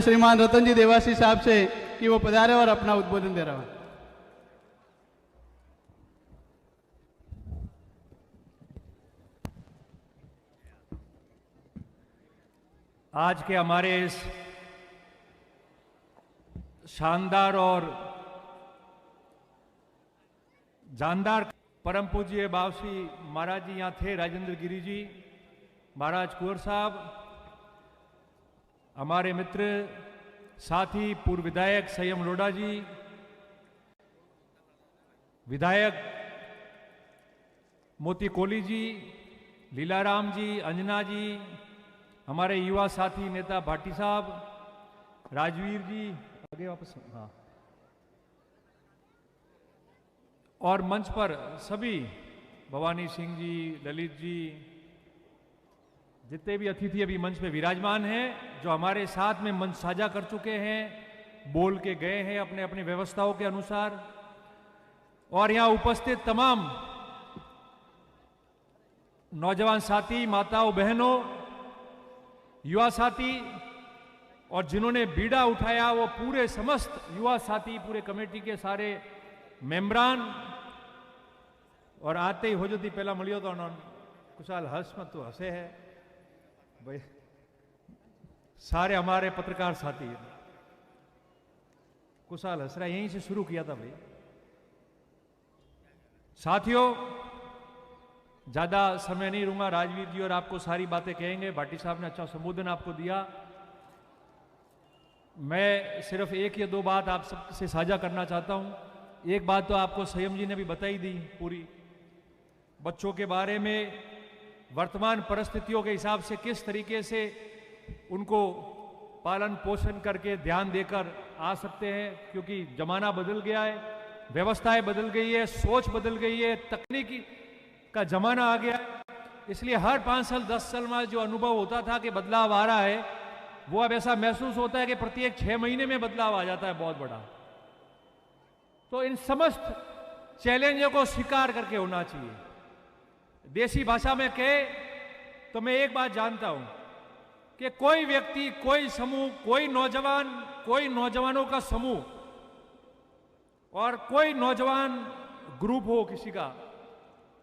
श्रीमान रतन जी देवासी साहब से कि वो पधारे और अपना उद्बोधन दे रहा हूं। आज के हमारे इस शानदार और जानदार परम पूज्य बावसी महाराज जी यहाँ थे, राजेंद्र गिरी जी महाराज, कुंवर साहब, हमारे मित्र साथी पूर्व विधायक संयम लोढ़ा जी, विधायक मोती कोहली जी, लीलाराम जी, अंजना जी, हमारे युवा साथी नेता भाटी साहब, राजवीर जी, आगे वापस, हाँ, और मंच पर सभी भवानी सिंह जी, ललित जी, जितने भी अतिथि अभी मंच पे विराजमान हैं, जो हमारे साथ में मंच साझा कर चुके हैं, बोल के गए हैं अपने अपनी व्यवस्थाओं के अनुसार, और यहां उपस्थित तमाम नौजवान साथी, माताओं, बहनों, युवा साथी, और जिन्होंने बीड़ा उठाया वो पूरे समस्त युवा साथी, पूरे कमेटी के सारे मेंबरान, और आते ही हो जो पहला मिलियो तो कुशाल हंस मत तो हंसे है भाई, सारे हमारे पत्रकार साथी कुशाल हंस रहा, यहीं से शुरू किया था भाई। साथियों, ज्यादा समय नहीं लूंगा, राजवीर जी और आपको सारी बातें कहेंगे, भाटी साहब ने अच्छा संबोधन आपको दिया। मैं सिर्फ एक या दो बात आप सबसे साझा करना चाहता हूं। एक बात तो आपको संयम जी ने भी बताई दी पूरी, बच्चों के बारे में वर्तमान परिस्थितियों के हिसाब से किस तरीके से उनको पालन पोषण करके ध्यान देकर आ सकते हैं, क्योंकि जमाना बदल गया है, व्यवस्थाएं बदल गई है, सोच बदल गई है, तकनीकी का जमाना आ गया, इसलिए हर 5 साल 10 साल में जो अनुभव होता था कि बदलाव आ रहा है, वो अब ऐसा महसूस होता है कि प्रत्येक 6 महीने में बदलाव आ जाता है बहुत बड़ा। तो इन समस्त चैलेंजों को स्वीकार करके होना चाहिए। देसी भाषा में कहे तो मैं एक बात जानता हूं कि कोई व्यक्ति, कोई समूह, कोई नौजवान, कोई नौजवानों का समूह और कोई नौजवान ग्रुप हो किसी का,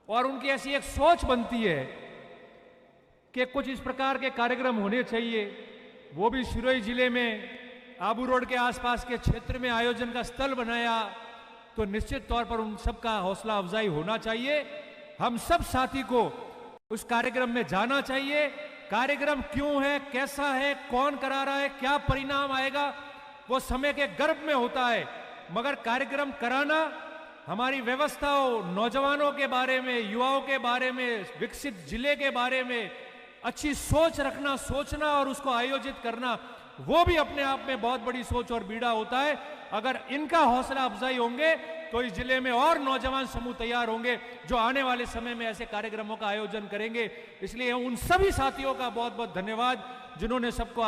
और उनकी ऐसी एक सोच बनती है कि कुछ इस प्रकार के कार्यक्रम होने चाहिए, वो भी सिरोही जिले में आबू रोड के आसपास के क्षेत्र में आयोजन का स्थल बनाया, तो निश्चित तौर पर उन सबका हौसला अफजाई होना चाहिए। हम सब साथी को उस कार्यक्रम में जाना चाहिए। कार्यक्रम क्यों है, कैसा है, कौन करा रहा है, क्या परिणाम आएगा, वो समय के गर्भ में होता है, मगर कार्यक्रम कराना, हमारी व्यवस्थाओं, नौजवानों के बारे में, युवाओं के बारे में, विकसित जिले के बारे में अच्छी सोच रखना, सोचना और उसको आयोजित करना, वो भी अपने आप में बहुत बड़ी सोच और बीड़ा होता है। अगर इनका हौसला अफजाई होंगे तो इस जिले में और नौजवान समूह तैयार होंगे जो आने वाले समय में ऐसे कार्यक्रमों का आयोजन करेंगे। इसलिए उन सभी साथियों का बहुत बहुत धन्यवाद जिन्होंने सबको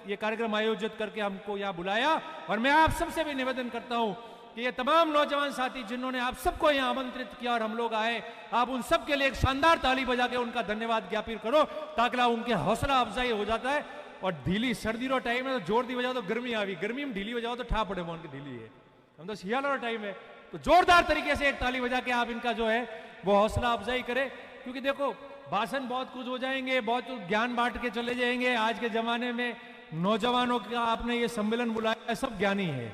ये कार्यक्रम आयोजित करके हमको यहाँ बुलाया। और मैं आप सबसे भी निवेदन करता हूँ कि ये तमाम नौजवान साथी जिन्होंने आप सबको यहाँ आमंत्रित किया और हम लोग आए, आप उन सब के लिए एक शानदार ताली बजा के उनका धन्यवाद ज्ञापित करो, ताकि उनके हौसला अफजाई हो जाता है। और ढीली सर्दी रो टाइम है तो जोर दी बजाओ तो गर्मी आ गई, गर्मी में ढीली बजाओ तो ठा पड़े मोन की ढीली है, हम तो सियाला टाइम है, तो जोरदार तरीके से एक ताली बजा के आप इनका जो है वो हौसला अफजाई करें। क्योंकि देखो, भाषण बहुत कुछ हो जाएंगे, बहुत ज्ञान बांट के चले जाएंगे। आज के जमाने में नौजवानों का आपने ये सम्मेलन बुलाया, सब ज्ञानी है,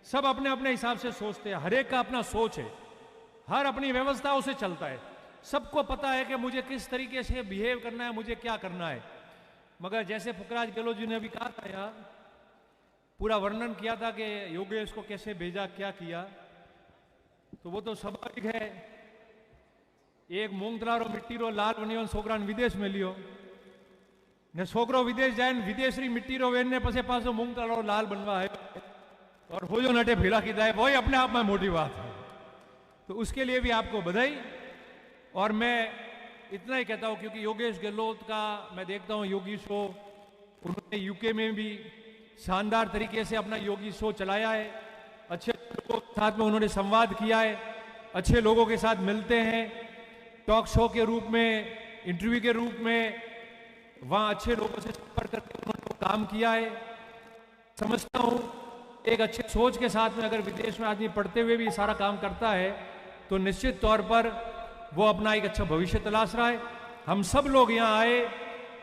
सब अपने अपने हिसाब से सोचते हैं, हर एक का अपना सोच है, हर अपनी व्यवस्थाओं से चलता है, सबको पता है कि मुझे किस तरीके से बिहेव करना है, मुझे क्या करना है। मगर जैसे फुकराज गहलोत जी ने अभी कहा था, यार पूरा वर्णन किया था कि योगेश को कैसे भेजा, क्या किया, तो वो तो स्वाभाविक है। एक मूंगतलारो मिट्टी रो लाल बनियो छोकरा विदेश में लियो ने, छोकरो विदेश जाए विदेश री मिट्टी रो वेन ने पसे पासो मूंगतलारो लाल बनवा है और हो जो नटे भेला की दाए, वही अपने आप में मोटी बात है। तो उसके लिए भी आपको बधाई। और मैं इतना ही कहता हूं क्योंकि योगेश गहलोत का मैं देखता हूं योगी शो, उन्होंने यूके में भी शानदार तरीके से अपना योगी शो चलाया है, अच्छे लोगों के साथ में उन्होंने संवाद किया है, अच्छे लोगों के साथ मिलते हैं, टॉक शो के रूप में, इंटरव्यू के रूप में, वहां अच्छे लोगों से संपर्क करके उन्होंने काम किया है। समझता हूँ एक अच्छे सोच के साथ में अगर विदेश में आदमी पढ़ते हुए भी सारा काम करता है तो निश्चित तौर पर वो अपना एक अच्छा भविष्य तलाश रहा है। हम सब लोग यहाँ आए,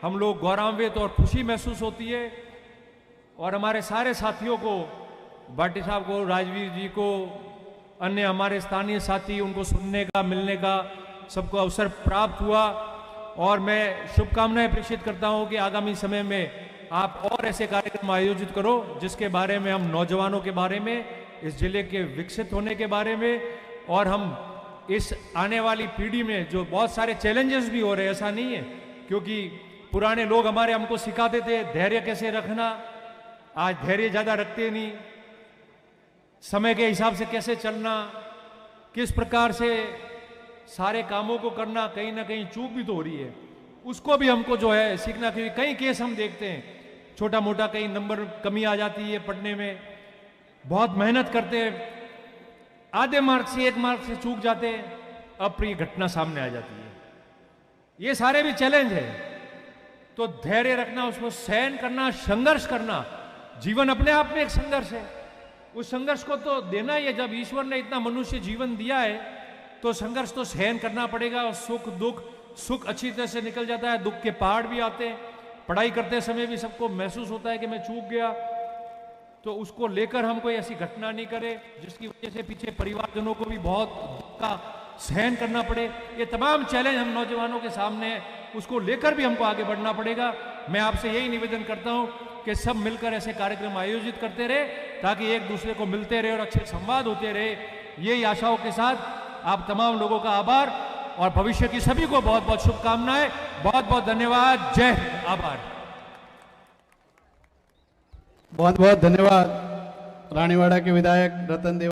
हम लोग गौरवान्वित और खुशी महसूस होती है, और हमारे सारे साथियों को, भाटी साहब को, राजवीर जी को, अन्य हमारे स्थानीय साथी, उनको सुनने का, मिलने का सबको अवसर प्राप्त हुआ। और मैं शुभकामनाएं प्रेषित करता हूं कि आगामी समय में आप और ऐसे कार्यक्रम आयोजित करो जिसके बारे में हम नौजवानों के बारे में, इस जिले के विकसित होने के बारे में, और हम इस आने वाली पीढ़ी में जो बहुत सारे चैलेंजेस भी हो रहे हैं, ऐसा नहीं है, क्योंकि पुराने लोग हमारे हमको सिखाते थे धैर्य कैसे रखना, आज धैर्य ज्यादा रखते नहीं, समय के हिसाब से कैसे चलना, किस प्रकार से सारे कामों को करना, कहीं ना कहीं चूक भी तो हो रही है, उसको भी हमको जो है सीखना। क्योंकि कई केस हम देखते हैं छोटा मोटा, कहीं नंबर कमी आ जाती है पढ़ने में, बहुत मेहनत करते हैं, आधे मार्क से 1 मार्क से चूक जाते हैं, अप्रिय घटना सामने आ जाती है। ये सारे भी चैलेंज है, तो धैर्य रखना, उसको सहन करना, संघर्ष करना, जीवन अपने आप में एक संघर्ष है, उस संघर्ष को तो देना ही है। जब ईश्वर ने इतना मनुष्य जीवन दिया है तो संघर्ष तो सहन करना पड़ेगा। और सुख दुख, सुख अच्छी तरह से निकल जाता है, दुख के पहाड़ भी आते हैं। पढ़ाई करते समय भी सबको महसूस होता है कि मैं चूक गया, तो उसको लेकर हम कोई ऐसी घटना नहीं करें जिसकी वजह से पीछे परिवारजनों को भी बहुत दुख का सहन करना पड़े। ये तमाम चैलेंज हम नौजवानों के सामने है, उसको लेकर भी हमको आगे बढ़ना पड़ेगा। मैं आपसे यही निवेदन करता हूं कि सब मिलकर ऐसे कार्यक्रम आयोजित करते रहे ताकि एक दूसरे को मिलते रहे और अच्छे संवाद होते रहे। यही आशाओं के साथ आप तमाम लोगों का आभार और भविष्य की सभी को बहुत बहुत शुभकामनाएं। बहुत बहुत धन्यवाद। जय हिंद। आभार। बहुत बहुत धन्यवाद रानीवाड़ा के विधायक रतन देव।